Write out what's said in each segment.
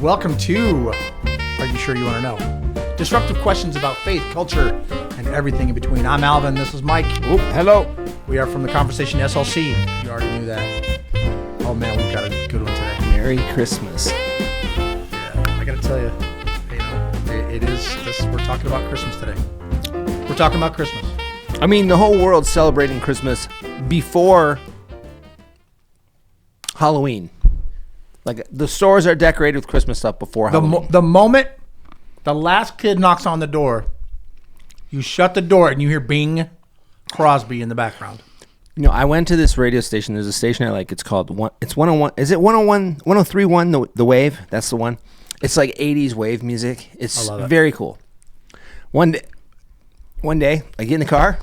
Welcome to Are You Sure You Want to Know? Disruptive questions about faith, culture, and everything in between. I'm Alvin. This is Mike. Oop, hello. We are from the Conversation SLC. You already knew that. Oh man, we've got a good one today. Merry Christmas. Yeah, I got to tell you, it is. We're talking about Christmas today. We're talking about Christmas. I mean, the whole world's celebrating Christmas before Halloween. Like, the stores are decorated with Christmas stuff before Halloween. The moment the last kid knocks on the door, you shut the door and you hear Bing Crosby in the background. You know, I went to this radio station. There's a station I like. It's called, it's 101. Is it 101, 103.1, the Wave? That's the one. It's like 80s wave music. It's very cool. One day, I get in the car.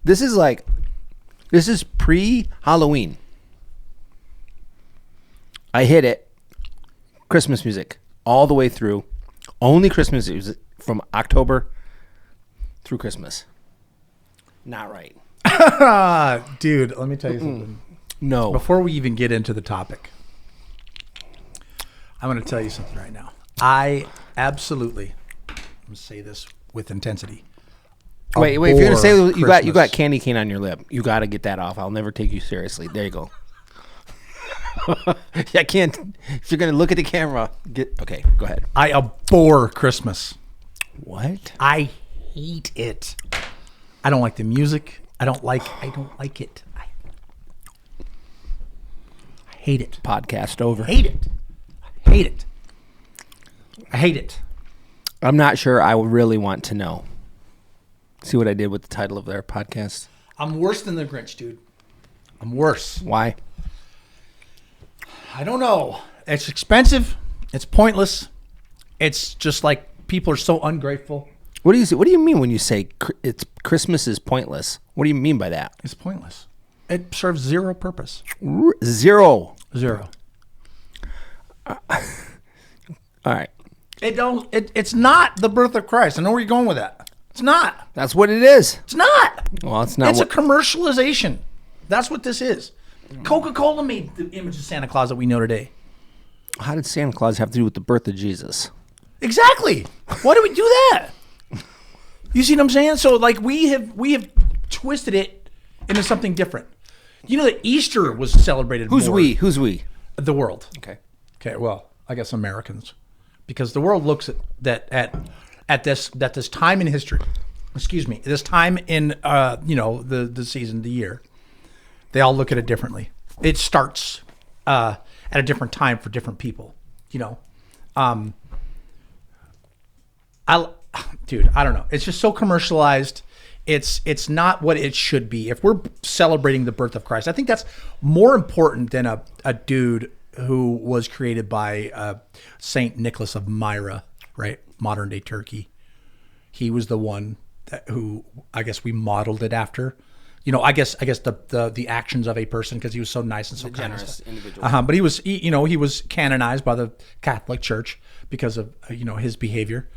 This is pre-Halloween. I hit it. Christmas music all the way through. Only Christmas music from October through Christmas. Not right. Dude, let me tell you something. No. Before we even get into the topic, I'm going to tell you something right now. I absolutely, I'm going to say this with intensity. Wait, if you're going to say you got candy cane on your lip, you got to get that off. I'll never take you seriously. There you go. I can't. If you're going to look at the camera, okay, go ahead. I abhor Christmas. What? I hate it. I don't like the music. I don't like it. I hate it. Podcast over. I hate it. I hate it. I'm not sure I would really want to know. See what I did with the title of their podcast? I'm worse than the Grinch, dude. I'm worse. Why? I don't know. It's expensive. It's pointless. It's just like people are so ungrateful. What do you mean when you say it's Christmas is pointless? What do you mean by that? It's pointless. It serves zero purpose. Zero. All right. It's not the birth of Christ. I know where you're going with that. It's not. That's what it is. It's not. Well, it's not. It's a commercialization. That's what this is. Coca Cola made the image of Santa Claus that we know today. How did Santa Claus have to do with the birth of Jesus? Exactly. Why do we do that? You see what I'm saying? So like we have twisted it into something different. You know that Easter was celebrated Who's more. Who's we? The world. Okay. Well, I guess Americans, because the world looks at this time in history. Excuse me. This time in the season, the year. They all look at it differently. It starts at a different time for different people. You know, I don't know. It's just so commercialized. It's not what it should be. If we're celebrating the birth of Christ, I think that's more important than a dude who was created by Saint Nicholas of Myra, right? Modern day Turkey. He was the one who I guess we modeled it after. You know, I guess the actions of a person, because he was so nice and so generous individual. But he was canonized by the Catholic Church because of his behavior.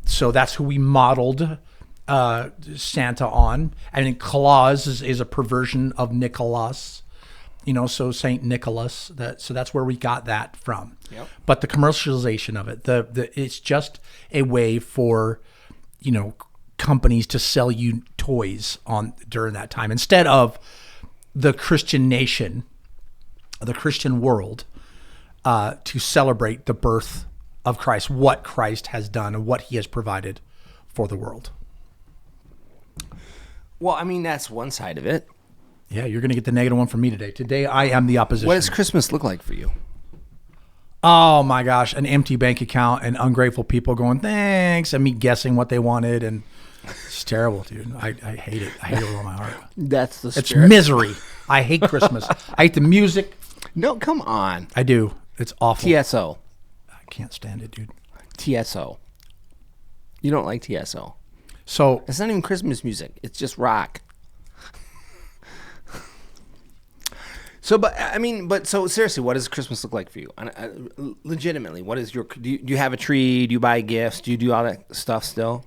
So that's who we modeled Santa on. And then Claus is a perversion of Nicholas. So Saint Nicholas. So that's where we got that from. Yep. But the commercialization of it, it's just a way for companies to sell you toys during that time instead of the Christian nation, the Christian world, to celebrate the birth of Christ, what Christ has done and what he has provided for the world. Well, I mean, that's one side of it. Yeah, you're going to get the negative one from me today. Today, I am the opposition. What does Christmas look like for you? Oh my gosh, an empty bank account and ungrateful people going, thanks, and me guessing what they wanted, and it's terrible, dude. I hate it. I hate it with all my heart. That's the spirit. It's misery. I hate Christmas. I hate the music. No, come on. I do. It's awful. TSO. I can't stand it, dude. TSO. You don't like TSO. So it's not even Christmas music. It's just rock. So seriously, what does Christmas look like for you? Legitimately, what is do you have a tree? Do you buy gifts? Do you do all that stuff still?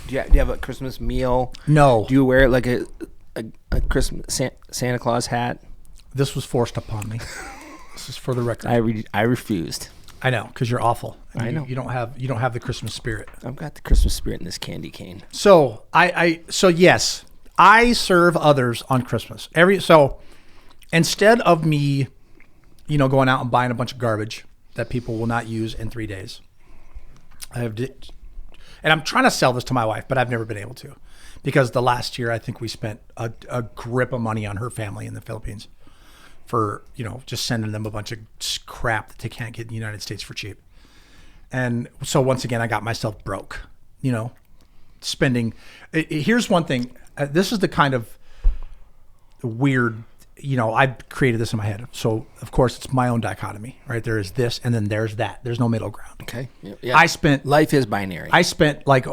Do you have a Christmas meal? No. Do you wear like a Christmas Santa Claus hat? This was forced upon me. This is for the record. I refused. I know, because you're awful. I know. You don't have the Christmas spirit. I've got the Christmas spirit in this candy cane. So so yes, I serve others on Christmas. So instead of me, going out and buying a bunch of garbage that people will not use in 3 days, and I'm trying to sell this to my wife, but I've never been able to, because the last year I think we spent a grip of money on her family in the Philippines for, just sending them a bunch of crap that they can't get in the United States for cheap. And so once again, I got myself broke, spending. Here's one thing. This is the kind of weird, I created this in my head. So of course it's my own dichotomy, right? There is this and then there's that. There's no middle ground. Okay. Yeah. Life is binary. I spent like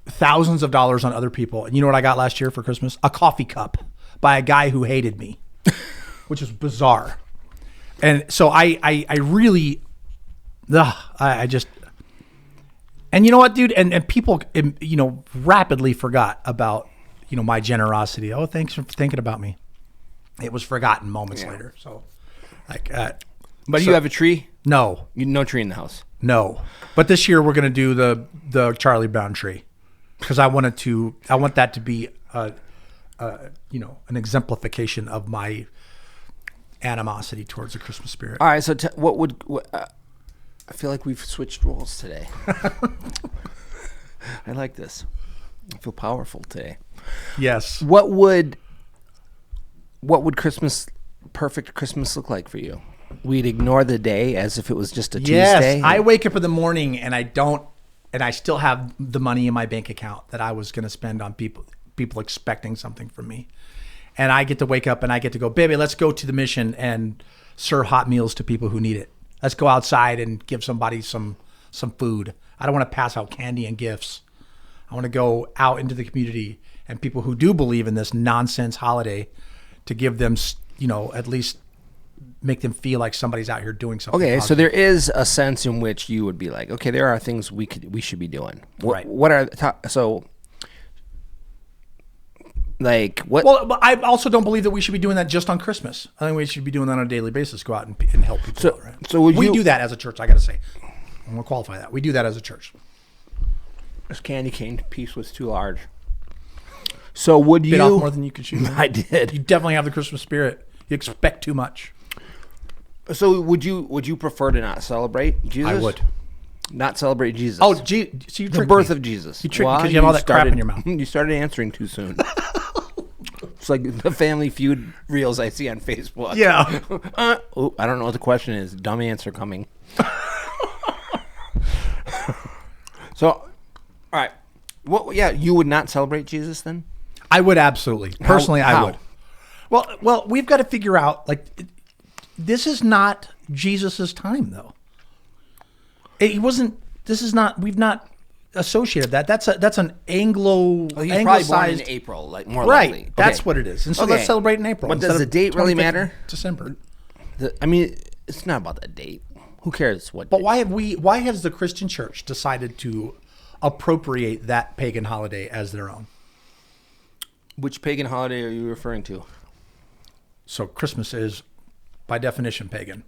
thousands of dollars on other people. And you know what I got last year for Christmas? A coffee cup by a guy who hated me. Which is bizarre. And so I really, I just, and you know what, dude? And people, rapidly forgot about, my generosity. Oh, thanks for thinking about me. It was forgotten moments later. So but you have a tree? No. No tree in the house? No. But this year we're going to do the Charlie Brown tree, because I want that to be, an exemplification of my animosity towards the Christmas spirit. All right, so I feel like we've switched roles today. I like this. I feel powerful today. Yes. What would perfect Christmas look like for you? We'd ignore the day as if it was just a Tuesday. Yes, I wake up in the morning and I still have the money in my bank account that I was going to spend on people expecting something from me. And I get to wake up and I get to go, baby, let's go to the mission and serve hot meals to people who need it. Let's go outside and give somebody some food. I don't want to pass out candy and gifts. I want to go out into the community and people who do believe in this nonsense holiday, to give them, at least make them feel like somebody's out here doing something. Okay, positive. so there is a sense in which you would be like, okay, there are things we should be doing. Right. What are so? Like what? Well, but I also don't believe that we should be doing that just on Christmas. I think we should be doing that on a daily basis. Go out and help people. So, right? so we do that as a church. I got to say, I'm gonna qualify that. We do that as a church. This candy cane piece was too large. So would you bit off more than you could chew? I did. You definitely have the Christmas spirit. You expect too much. So would you prefer to not celebrate Jesus? I would. Not celebrate Jesus. Oh, so you the birth of Jesus. You tricked me because you have all that crap in your mouth. You started answering too soon. It's like the Family Feud reels I see on Facebook. Yeah. I don't know what the question is. Dumb answer coming. So, all right. Well, yeah, you would not celebrate Jesus then? I would absolutely. Personally, How? I would. Well, we've got to figure out, this is not Jesus's time, though. He wasn't. This is not. We've not associated that. That's an Anglo. Oh, he's anglicized, probably born in April, more right. likely. Okay. That's what it is. And so let's celebrate in April. But does the date really matter? December. I mean, it's not about the date. Who cares what? But why has the Christian church decided to appropriate that pagan holiday as their own? Which pagan holiday are you referring to? So Christmas is, by definition, pagan.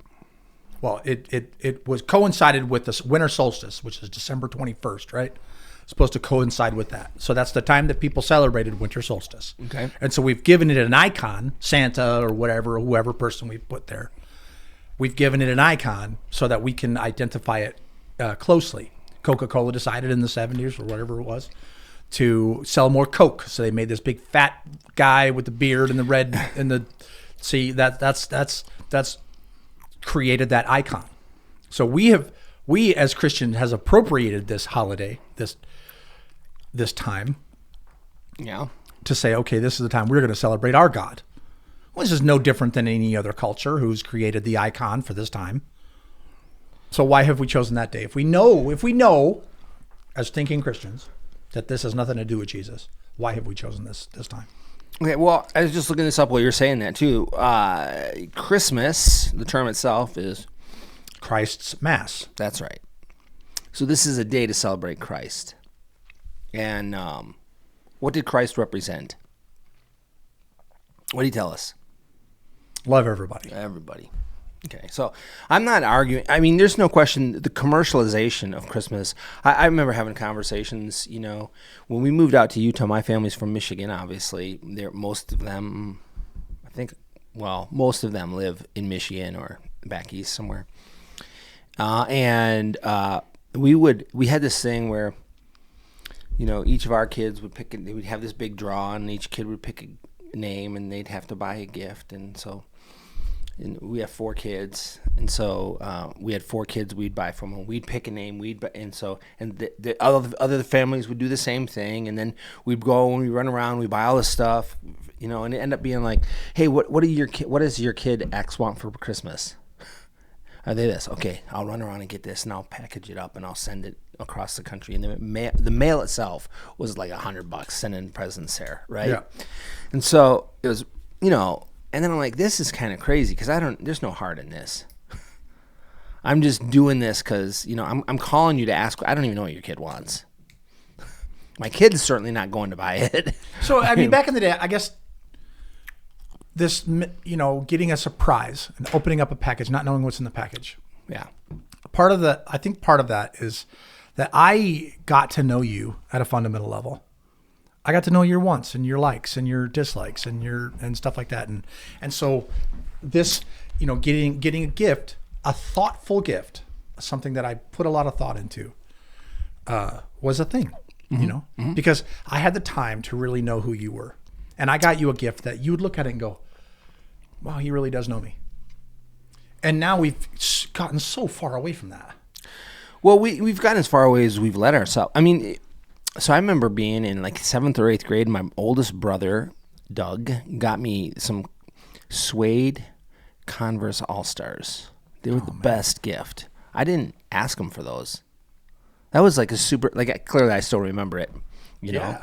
Well, it was coincided with this winter solstice, which is December 21st, right? It's supposed to coincide with that. So that's the time that people celebrated winter solstice. Okay. And so we've given it an icon, Santa or whatever, whoever person we've put there. We've given it an icon so that we can identify it closely. Coca Cola decided in the 70s or whatever it was to sell more Coke. So they made this big fat guy with the beard and the red and the that's created that icon. So we as Christians has appropriated this holiday, this time. Yeah. To say, okay, this is the time we're going to celebrate our God. Well, this is no different than any other culture who's created the icon for this time. So why have we chosen that day? If we know as thinking Christians that this has nothing to do with Jesus, why have we chosen this time? Okay, well, I was just looking this up while you're saying that too. Christmas, the term itself is Christ's Mass. That's right. So this is a day to celebrate Christ. And what did Christ represent? What did he tell us? Love everybody. Everybody. Okay, so I'm not arguing. I mean, there's no question the commercialization of Christmas. I remember having conversations, when we moved out to Utah. My family's from Michigan, obviously. Most of them live in Michigan or back east somewhere. And we had this thing where, each of our kids would we'd have this big draw, and each kid would pick a name, and they'd have to buy a gift, and and we have 4 kids, and so we had 4 kids we'd buy from them. We'd pick a name, the other families would do the same thing, and then we'd go and we run around, we buy all this stuff, and it ended up being like, hey, what does your kid X want for Christmas? Are they this? Okay, I'll run around and get this, and I'll package it up, and I'll send it across the country. And the mail itself was like $100 sending presents there, right? Yeah. And so it was, and then I'm like, this is kind of crazy because there's no heart in this. I'm just doing this because, I'm calling you to ask. I don't even know what your kid wants. My kid is certainly not going to buy it. So, I mean, back in the day, I guess this, getting a surprise and opening up a package, not knowing what's in the package. Yeah. I think part of that is that I got to know you at a fundamental level. I got to know your wants and your likes and your dislikes and stuff like that. And so this, getting a gift, a thoughtful gift, something that I put a lot of thought into, was a thing, because I had the time to really know who you were. And I got you a gift that you would look at it and go, wow, he really does know me. And now we've gotten so far away from that. Well, we've gotten as far away as we've let ourselves. I mean, so I remember being in like 7th or 8th grade. My oldest brother, Doug, got me some suede Converse All-Stars. They were the best gift. I didn't ask him for those. That was like clearly I still remember it, know,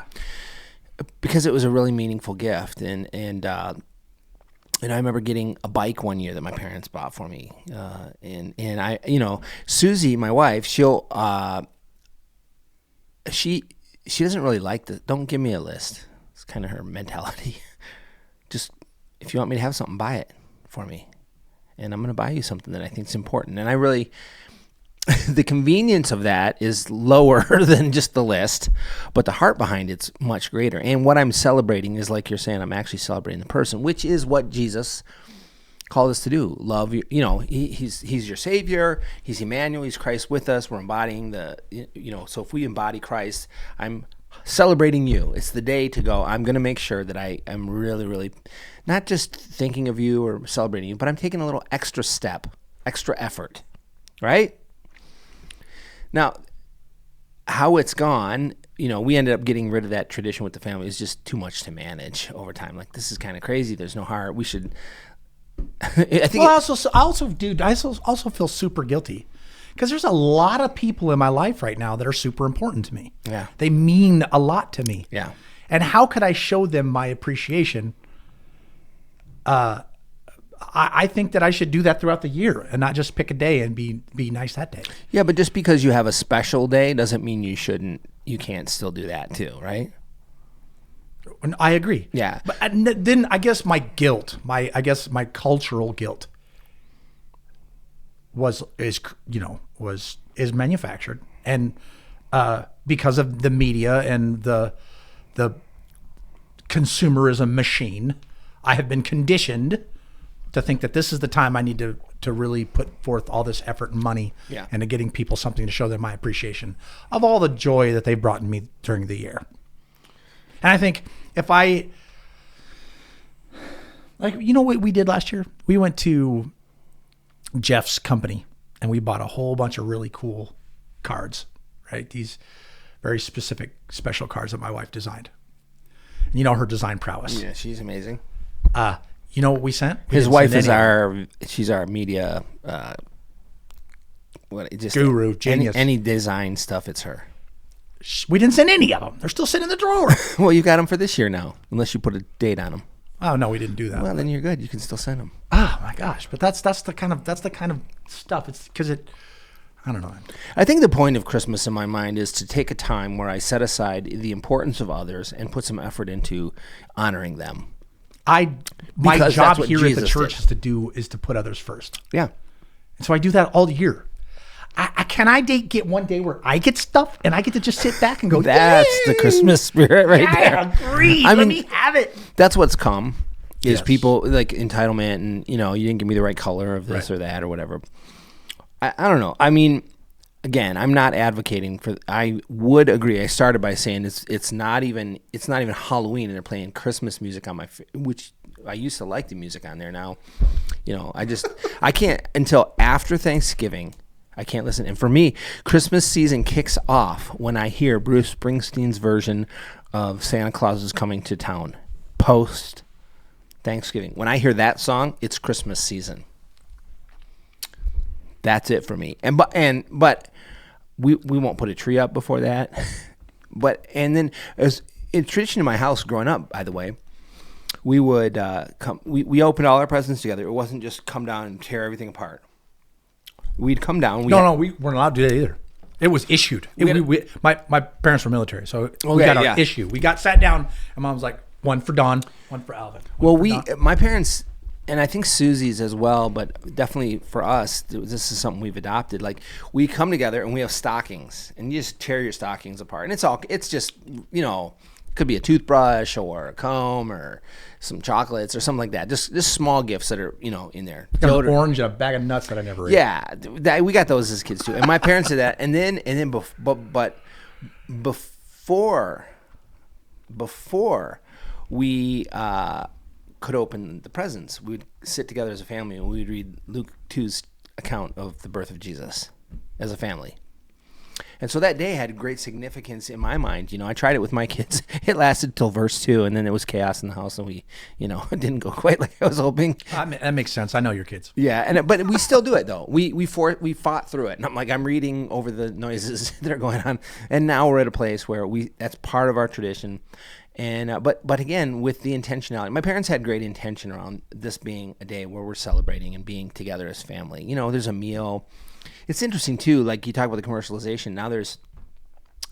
because it was a really meaningful gift. And I remember getting a bike one year that my parents bought for me. And I, Susie, my wife, she doesn't really like this. Don't give me a list. It's kind of her mentality. Just, if you want me to have something, buy it for me. And I'm going to buy you something that I think is important. And I really, the convenience of that is lower than just the list, but the heart behind it's much greater. And what I'm celebrating is, like you're saying, I'm actually celebrating the person, which is what Jesus called us to do. Love you. He's your Savior. He's Emmanuel. He's Christ with us. We're embodying so if we embody Christ, I'm celebrating you. It's the day to go, I'm going to make sure that I am really, really not just thinking of you or celebrating you, but I'm taking a little extra step, extra effort, right? Now, how it's gone, we ended up getting rid of that tradition with the family. It's just too much to manage over time. Like, this is kind of crazy. There's no heart. We should... I also feel super guilty because there's a lot of people in my life right now that are super important to me. Yeah. They mean a lot to me. Yeah. And how could I show them my appreciation? I think that I should do that throughout the year and not just pick a day and be nice that day. Yeah, but just because you have a special day doesn't mean you can't still do that too, right? I agree. Yeah. But then I guess my guilt, my cultural guilt is manufactured, and because of the media and the consumerism machine, I have been conditioned to think that this is the time I need to really put forth all this effort and money into getting people something to show them my appreciation of all the joy that they've brought me during the year. And I think if what we did last year? We went to Jeff's company and we bought a whole bunch of really cool cards, right? These very specific, special cards that my wife designed. And her design prowess. Yeah, she's amazing. You know what we sent? His wife is she's our media guru, genius. Any design stuff, it's her. We didn't send any of them. They're still sitting in the drawer. Well, you got them for this year now, unless you put a date on them. Oh no, we didn't do that. Well, then you're good. You can still send them. Oh my gosh, but that's the kind of stuff. It's because I don't know. I think the point of Christmas in my mind is to take a time where I set aside the importance of others and put some effort into honoring them. my Because job that's what here at the Jesus church did. is to put others first. Yeah. And so I do that all year. Can I get one day where I get stuff and I get to just sit back and go, That's the "Yay!" Christmas spirit right Yeah, there. agreed. Let me have it. That's what's come is Yes. people like entitlement and, you didn't give me the right color of this or that or whatever. I don't know. I mean, again, I'm not advocating for. I would agree. I started by saying it's not even Halloween and they're playing Christmas music on which I used to like the music on there. Now, I can't until after Thanksgiving. I can't listen. And for me, Christmas season kicks off when I hear Bruce Springsteen's version of Santa Claus is Coming to Town post Thanksgiving. When I hear that song, it's Christmas season. That's it for me. But we won't put a tree up before that. And then as in tradition in my house growing up, by the way, we would we opened all our presents together. It wasn't just come down and tear everything apart. We'd come down. We weren't allowed to do that either. It was issued. My parents were military, so we got our issue. We got sat down, and Mom was like, one for Dawn, one for Alvin. My parents, and I think Susie's as well, but definitely for us, this is something we've adopted. Like, we come together and we have stockings, and you just tear your stockings apart. And it's just, could be a toothbrush or a comb or some chocolates or something like that. Just small gifts that are, in there. Got an orange and a bag of nuts that I never ate. Yeah, we got those as kids too. And my parents did that. And then before we could open the presents, we'd sit together as a family and we'd read Luke 2's account of the birth of Jesus as a family. And so that day had great significance in my mind. I tried it with my kids. It lasted till verse 2, and then it was chaos in the house, and we, it didn't go quite like I was hoping. That makes sense. I know your kids. Yeah, but we still do it though. We fought through it, and I'm reading over the noises that are going on, and now we're at a place where that's part of our tradition. And but again, with the intentionality, my parents had great intention around this being a day where we're celebrating and being together as family. There's a meal. It's interesting too, like you talk about the commercialization. Now there's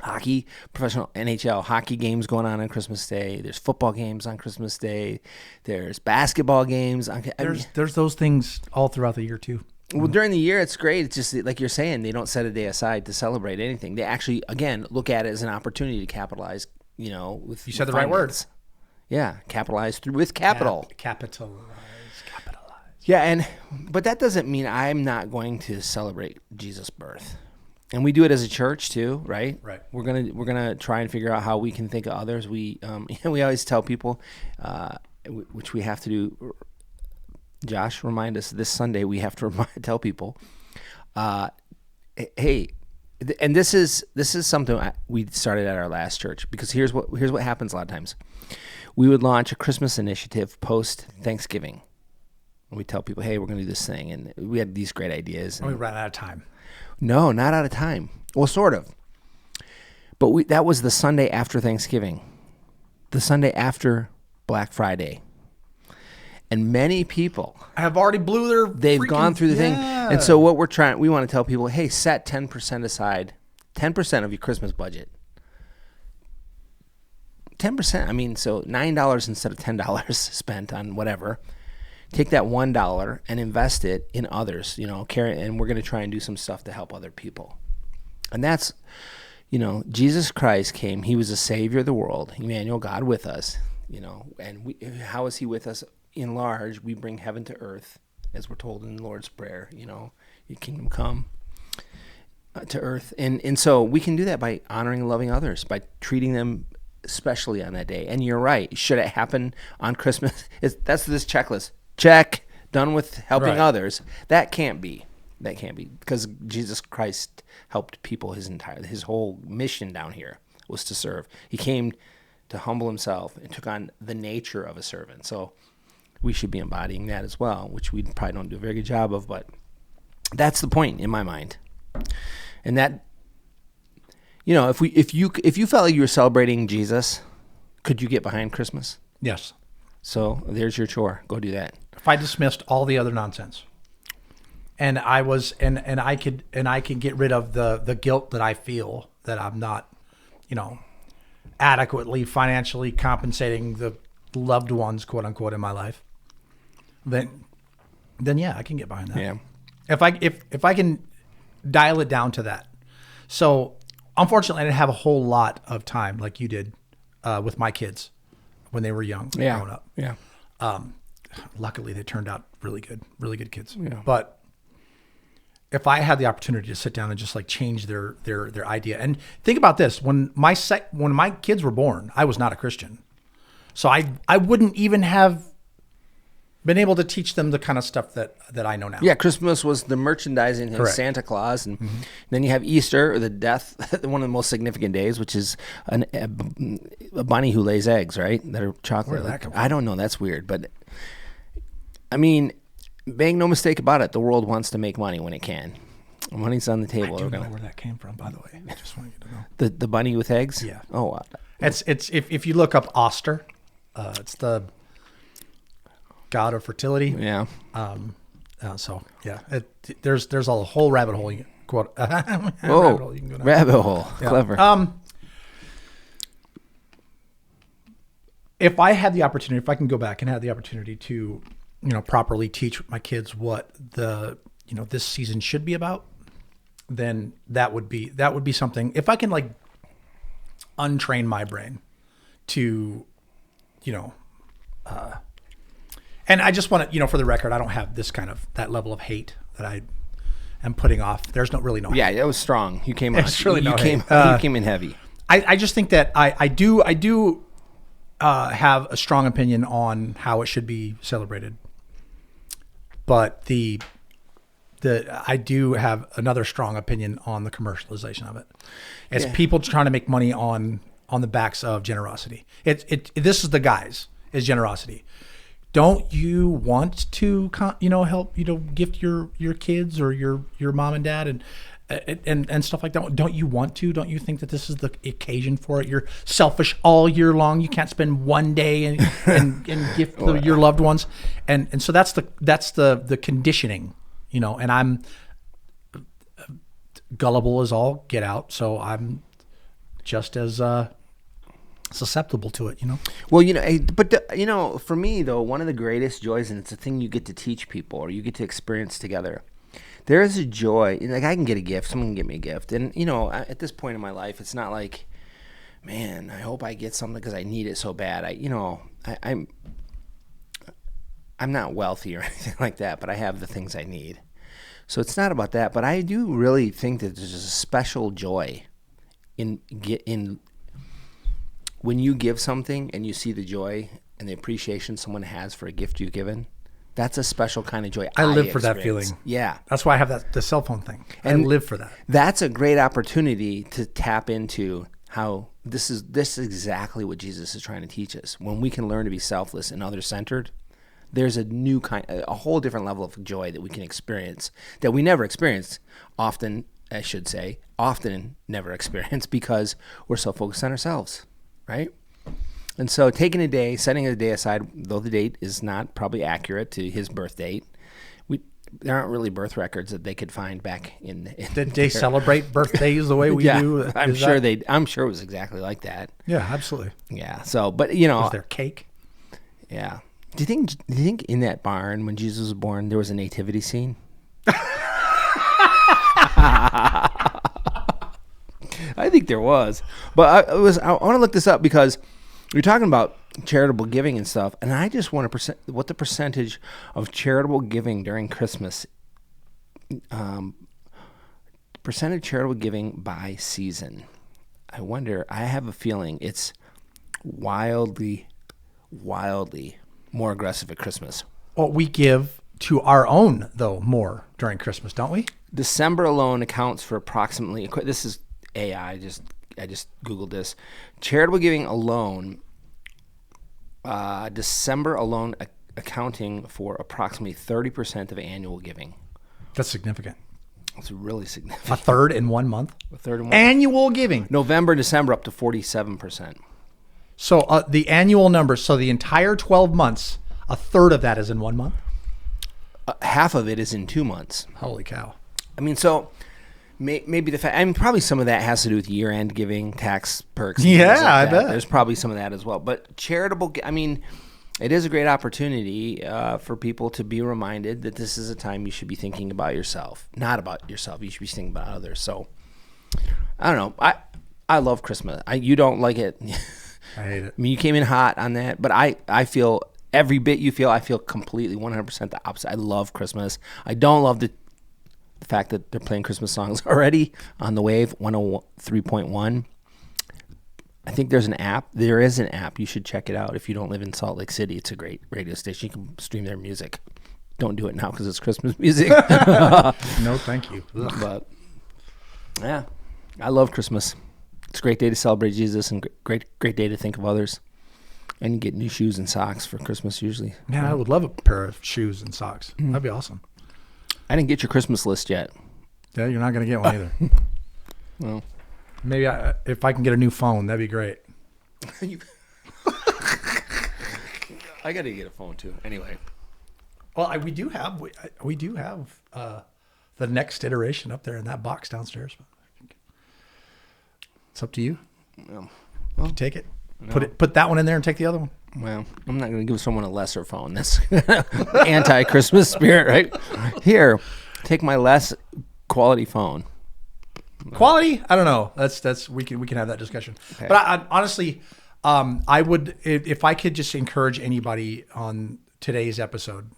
hockey, professional NHL hockey games going on Christmas Day. There's football games on Christmas Day. There's basketball games. There's those things all throughout the year too. Well, during the year, it's great. It's just like you're saying, they don't set a day aside to celebrate anything. They actually, again, look at it as an opportunity to capitalize. With you said the right words. Yeah, capitalize with capital. Capitalize. Yeah, but that doesn't mean I'm not going to celebrate Jesus' birth, and we do it as a church too, right? Right. We're gonna try and figure out how we can think of others. We always tell people, which we have to do. Josh, remind us this Sunday. We have to tell people, hey. And this is something we started at our last church, because here's what happens a lot of times. We would launch a Christmas initiative post Thanksgiving. And we tell people, hey, we're going to do this thing. And we had these great ideas. And we ran out of time. No, not out of time. Well, sort of. But that was the Sunday after Thanksgiving. The Sunday after Black Friday. And many people have already they've gone through the thing. And so what we want to tell people, hey, set 10% aside, 10% of your Christmas budget. 10%, so $9 instead of $10 spent on whatever. Take that $1 and invest it in others, and we're going to try and do some stuff to help other people. And that's, Jesus Christ came. He was a savior of the world, Emmanuel, God with us, and how is he with us? In large, we bring heaven to earth, as we're told in the Lord's Prayer, your kingdom come to earth. And so we can do that by honoring and loving others, by treating them especially on that day. And you're right. Should it happen on Christmas? That's this checklist. Check. Done with helping others. That can't be. Because Jesus Christ helped people his whole mission down here was to serve. He came to humble himself and took on the nature of a servant. So we should be embodying that as well, which we probably don't do a very good job of, but that's the point in my mind. And that, if you felt like you were celebrating Jesus, could you get behind Christmas? Yes. So there's your chore. Go do that. If I dismissed all the other nonsense, and I was, and I could get rid of the guilt that I feel that I'm not, adequately financially compensating the loved ones, quote unquote, in my life, then yeah, I can get behind that. Yeah. If I can dial it down to that. So unfortunately, I didn't have a whole lot of time like you did with my kids when they were young, growing up. Yeah. Luckily, they turned out really good kids. Yeah. But if I had the opportunity to sit down and just like change their idea, and think about this: when my kids were born, I was not a Christian, so I wouldn't even have been able to teach them the kind of stuff that I know now. Yeah, Christmas was the merchandising and Santa Claus, and then you have Easter, or the death, one of the most significant days, which is a bunny who lays eggs, right? That are chocolate. Where did that come from? I don't know. That's weird, but I mean, make no mistake about it. The world wants to make money when it can. Money's on the table. I don't know where that came from, by the way. I just want you to know. The bunny with eggs. Yeah. Oh, wow. It's if you look up Oster, it's the god of fertility. Yeah. So yeah, there's a whole rabbit hole. You can go rabbit hole. Yeah. Clever. If I had the opportunity, if I can go back and have the opportunity to, properly teach my kids what this season should be about, then that would be something. If I can like untrain my brain to, and I just want to, for the record, I don't have that level of hate that I am putting off. There's really no hate. Yeah, it was strong. You came It's really no hate. You came in heavy. I just think that I do have a strong opinion on how it should be celebrated, but I do have another strong opinion on the commercialization of it. It's people trying to make money on the backs of generosity. This is the guise, is generosity. Don't you want to help gift your kids or your mom and dad and stuff like that? Don't you want to? Don't you think that this is the occasion for it? You're selfish all year long. You can't spend one day and gift your loved ones, and so that's the conditioning, And I'm gullible as all get out, so I'm just as susceptible to it, Well, but for me though, one of the greatest joys, and it's a thing you get to teach people or you get to experience together. There is a joy, like I can get a gift, someone can get me a gift, and at this point in my life, it's not like, man, I hope I get something because I need it so bad. I'm not wealthy or anything like that, but I have the things I need. So it's not about that, but I do really think that there's a special joy in when you give something and you see the joy and the appreciation someone has for a gift you've given. That's a special kind of joy. I live for that feeling. Yeah. That's why I have the cell phone thing. And I live for that. That's a great opportunity to tap into how this is exactly what Jesus is trying to teach us. When we can learn to be selfless and other-centered, there's a whole different level of joy that we can experience that we never experienced often, I should say, often never experience because we're so focused on ourselves, right? And so taking a day, setting a day aside, though the date is not probably accurate to his birth date, there aren't really birth records that they could find back in Did they celebrate birthdays the way we do? I'm sure it was exactly like that. Yeah, absolutely. Yeah. So, but was there cake? Yeah. Do you think in that barn when Jesus was born there was a nativity scene? I think there was, but I want to look this up because you're talking about charitable giving and stuff, and I just want to what the percentage of charitable giving during Christmas, percentage charitable giving by season. I wonder. I have a feeling it's wildly more aggressive at Christmas. Well, we give to our own though more during Christmas, don't we? December alone accounts for approximately. This is AI. I just Googled this. Charitable giving alone, December alone accounting for approximately 30% of annual giving. That's significant. It's really significant. A third in 1 month? A third in 1 month. Annual giving. November, December up to 47%. So the annual number, so the entire 12 months, a third of that is in 1 month? Half of it is in 2 months. Holy cow. I mean, so Maybe the fact, I mean, probably some of that has to do with year-end giving, tax perks. Yeah, like I bet. There's probably some of that as well. But charitable, I mean, it is a great opportunity for people to be reminded that this is a time you should be thinking about yourself, not about yourself. You should be thinking about others. So, I don't know. I love Christmas. You don't like it. I hate it. I mean, you came in hot on that, but I feel every bit you feel. I feel completely 100% the opposite. I love Christmas. I don't love the fact that they're playing Christmas songs already on the Wave 103.1. I think there's an app. There is an app. You should check it out if you don't live in Salt Lake City. It's a great radio station. You can stream their music. Don't do it now because it's Christmas music. No, thank you. Ugh. But yeah, I love Christmas. It's a great day to celebrate Jesus and great day to think of others. And you get new shoes and socks for Christmas usually. Man, I would love a pair of shoes and socks. That'd be awesome. I didn't get your Christmas list yet. Yeah, you're not going to get one either. Well, maybe if I can get a new phone, that'd be great. I got to get a phone too. Anyway. Well, we do have the next iteration up there in that box downstairs. It's up to you. Well, you take it. No. Put that one in there and take the other one. Well, I'm not going to give someone a lesser phone. That's anti-Christmas spirit, right? Here, take my less quality phone. Quality? I don't know. That's we can have that discussion. Okay. But I honestly, I would if I could just encourage anybody on today's episode.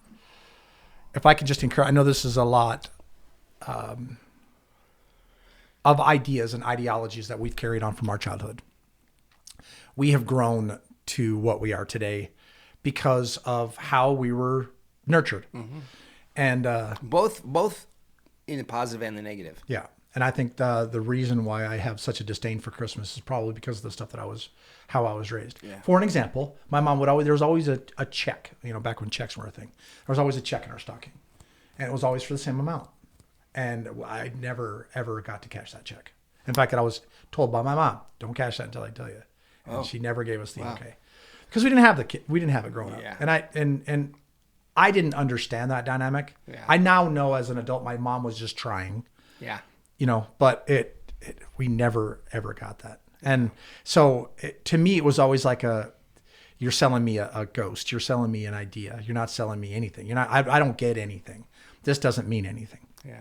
If I could just encourage, I know this is a lot of ideas and ideologies that we've carried on from our childhood. We have grown to what we are today because of how we were nurtured. Mm-hmm. And both in the positive and the negative. Yeah. And I think the reason why I have such a disdain for Christmas is probably because of the stuff that how I was raised. Yeah. For an example, my mom there was always a check, back when checks were a thing. There was always a check in our stocking. And it was always for the same amount. And I never, ever got to cash that check. In fact, I was told by my mom, don't cash that until I tell you. And she never gave us the okay. Because we didn't have it growing up. And I didn't understand that dynamic. Yeah. I now know as an adult, my mom was just trying. Yeah. But we never ever got that. And so to me, it was always like you're selling me a ghost. You're selling me an idea. You're not selling me anything. I don't get anything. This doesn't mean anything. Yeah.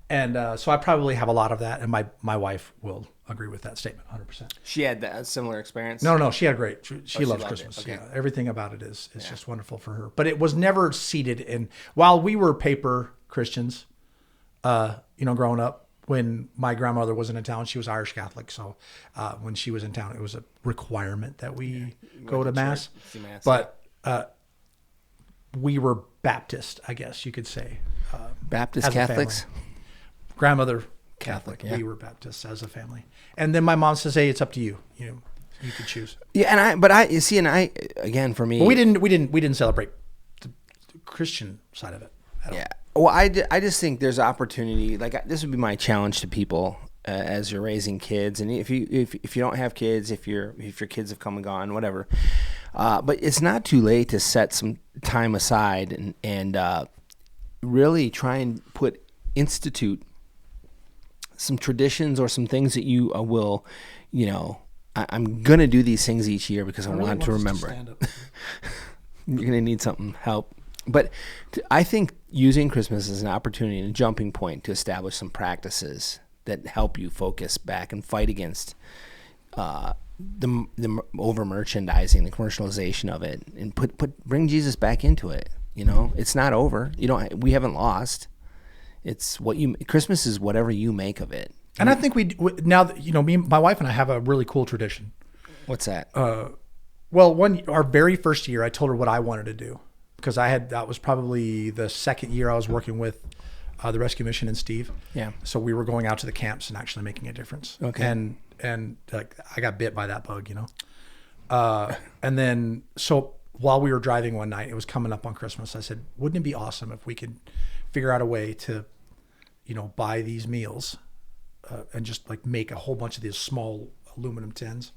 And so I probably have a lot of that. And my wife will agree with that statement 100%. She had that similar experience? No, she had great. She loves Christmas. Okay. Yeah, everything about it is just wonderful for her. But it was never seated in, while we were paper Christians, growing up, when my grandmother wasn't in town, she was Irish Catholic. So when she was in town, it was a requirement that we go to Mass. But we were Baptist, I guess you could say. Baptist Catholics? Grandmother Catholic. Yeah. We were Baptists as a family. And then my mom says, "Hey, it's up to you. You could choose." Yeah, again, for me, but we didn't celebrate the Christian side of it at all. Well, I just think there's opportunity. Like, this would be my challenge to people as you're raising kids, and if you don't have kids, if your kids have come and gone, whatever. But it's not too late to set some time aside and really try and institute some traditions or some things that you will, I'm gonna do these things each year because I want to remember. You're gonna need something help. But I think using Christmas as an opportunity and a jumping point to establish some practices that help you focus back and fight against the over merchandising, the commercialization of it, and bring Jesus back into it. It's not over. We haven't lost. It's Christmas is whatever you make of it. And I think now me, my wife and I have a really cool tradition. What's that? Our very first year, I told her what I wanted to do. Because that was probably the second year I was working with the Rescue Mission and Steve. Yeah. So we were going out to the camps and actually making a difference. Okay. And I got bit by that bug, and then so while we were driving one night, it was coming up on Christmas. I said, wouldn't it be awesome if we could figure out a way to, buy these meals and just make a whole bunch of these small aluminum tins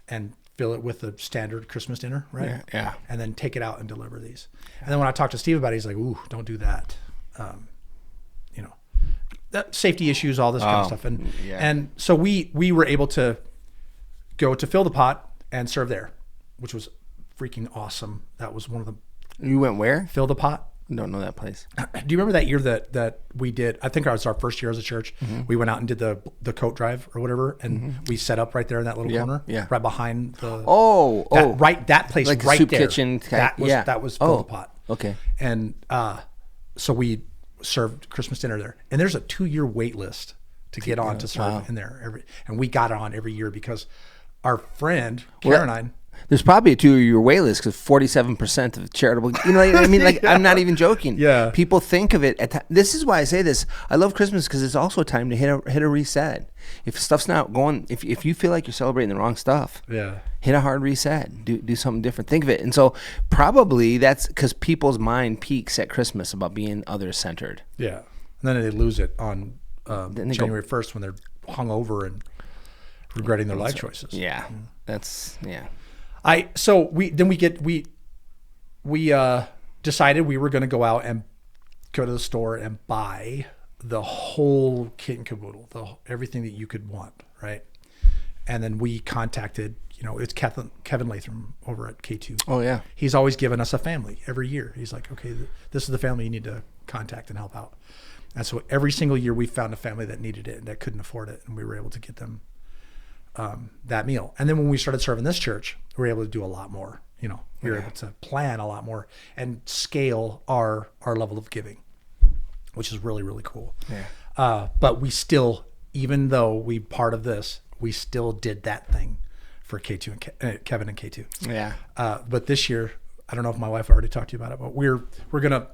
and fill it with a standard Christmas dinner, right? Yeah. And then take it out and deliver these. And then when I talked to Steve about it, he's like, "Ooh, don't do that." safety issues, all this kind of stuff. And so we were able to go to Fill the Pot and serve there, which was freaking awesome. That was one of the... You went where? Fill the Pot. Don't know that place. Do you remember that year that we did? I think it was our first year as a church. We went out and did the coat drive or whatever, and we set up right there in that little corner, right behind the. That place like right soup there. Kitchen. That was Fill the Pot. Okay. And so we served Christmas dinner there, and there's a 2-year wait list to get on to serve in there. And we got on every year because our friend Caroline. There's probably a 2-year wait list because 47% of charitable, you know what I mean? Like, I'm not even joking. Yeah. People think of it. This is why I say this. I love Christmas because it's also a time to hit a reset. If stuff's not going, if you feel like you're celebrating the wrong stuff, hit a hard reset. Do something different. Think of it. And so probably that's because people's mind peaks at Christmas about being others-centered. Yeah. And then they lose it on January 1st when they're hungover and regretting their life choices. Yeah. That's. We decided we were going to go out and go to the store and buy the whole kit and caboodle, everything that you could want, right? And then we contacted, it's Kevin Latham over at K2. Oh yeah, he's always given us a family every year. He's like, okay, this is the family you need to contact and help out. And so every single year we found a family that needed it and that couldn't afford it, and we were able to get them that meal. And then when we started serving this church, we were able to do a lot more. We were able to plan a lot more and scale our level of giving, which is really, really cool. Yeah. But we still, even though we part of this, we still did that thing for K2 and Kevin and K2. Yeah. But this year, I don't know if my wife already talked to you about it, but we're gonna,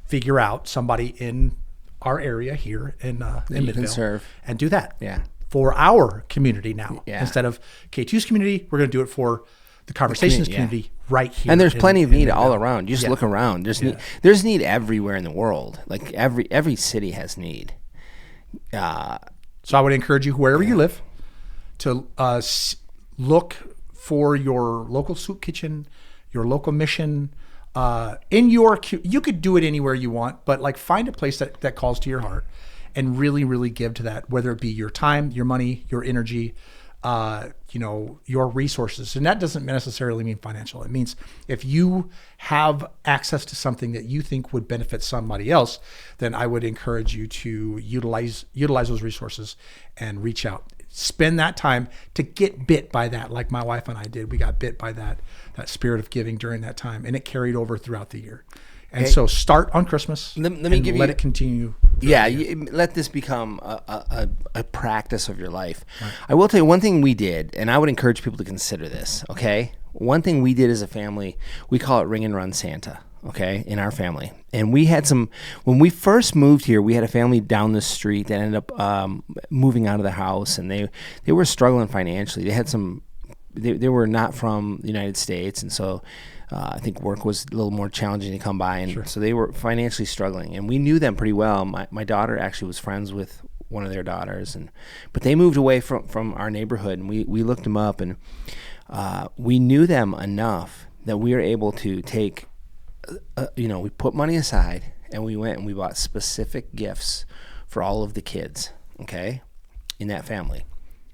figure out somebody in our area here in Midvale and do that. Yeah. For our community now, instead of K2's community, we're going to do it for the Conversations community right here. And there's plenty of need all around. You just look around. There's need everywhere in the world. Like every city has need. So I would encourage you, wherever you live, to look for your local soup kitchen, your local mission. You could do it anywhere you want, but find a place that calls to your heart. And really, really give to that, whether it be your time, your money, your energy, your resources. And that doesn't necessarily mean financial. It means if you have access to something that you think would benefit somebody else, then I would encourage you to utilize those resources and reach out. Spend that time to get bit by that, like my wife and I did. We got bit by that spirit of giving during that time, and it carried over throughout the year. And so start on Christmas let it continue. Yeah, let this become a practice of your life. Right. I will tell you one thing we did, and I would encourage people to consider this, okay? One thing we did as a family, we call it Ring and Run Santa, okay, in our family. And we had when we first moved here, we had a family down the street that ended up moving out of the house, and they were struggling financially. They had they were not from the United States, and so I think work was a little more challenging to come by, and so they were financially struggling. And we knew them pretty well. My daughter actually was friends with one of their daughters, but they moved away from our neighborhood, and we looked them up, and we knew them enough that we were able to take, we put money aside, and we went and we bought specific gifts for all of the kids, okay, in that family.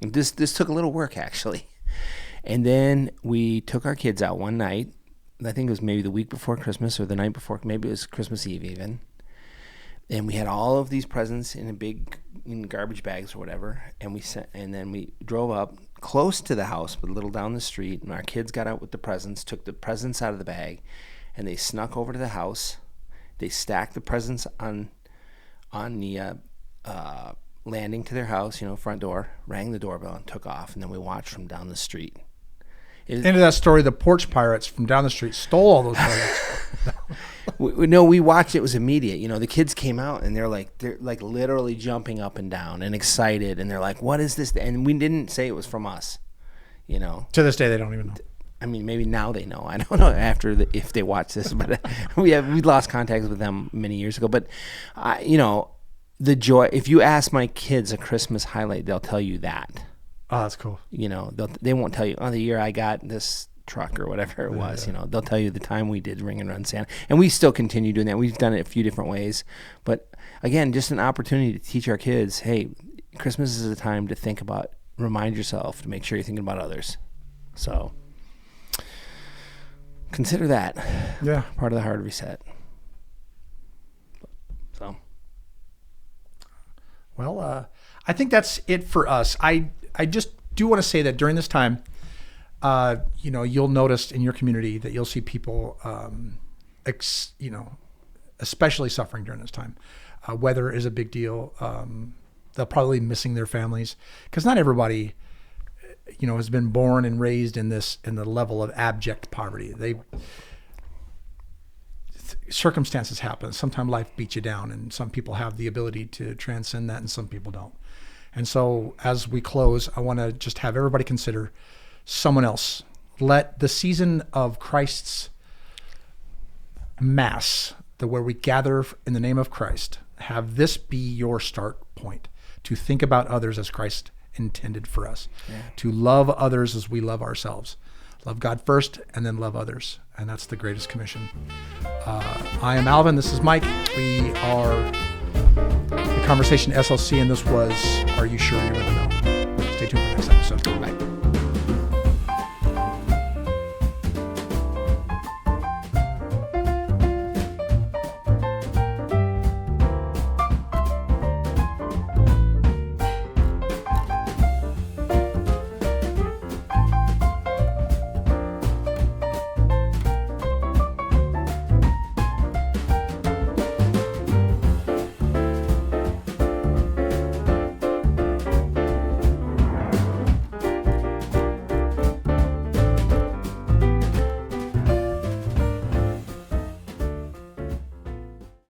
And this took a little work, actually. And then we took our kids out one night. I think it was maybe the week before Christmas or the night before, maybe it was Christmas Eve even. And we had all of these presents in garbage bags or whatever. And then we drove up close to the house, but a little down the street. And our kids got out with the presents, took the presents out of the bag, and they snuck over to the house. They stacked the presents on the landing to their house, front door, rang the doorbell, and took off. And then we watched from down the street. End of that story, the porch pirates from down the street stole all those presents. we watched. It was immediate. The kids came out and they're like literally jumping up and down and excited, and they're like, "What is this?" And we didn't say it was from us. To this day, they don't even know. I mean, maybe now they know. I don't know if they watch this, but we lost contact with them many years ago. But the joy. If you ask my kids a Christmas highlight, they'll tell you that. Oh, that's cool. They won't tell you, the year I got this truck or whatever it was. They'll tell you the time we did Ring and Run Santa, and we still continue doing that. We've done it a few different ways, but again, just an opportunity to teach our kids, hey, Christmas is a time to think about, remind yourself to make sure you're thinking about others. So consider that part of the hard reset. So, well, I think that's it for us. I just do want to say that during this time, you'll notice in your community that you'll see people, especially suffering during this time. Weather is a big deal. They'll probably be missing their families because not everybody, has been born and raised in the level of abject poverty. Circumstances happen. Sometimes life beats you down, and some people have the ability to transcend that, and some people don't. And so, as we close, I want to just have everybody consider someone else. Let the season of Christ's Mass, where we gather in the name of Christ, have this be your start point to think about others as Christ intended for us, to love others as we love ourselves. Love God first and then love others. And that's the greatest commission. I am Alvin. This is Mike. We are the Conversation SLC, and this was Are You Sure You Want to Know? Stay tuned for the next episode. Bye.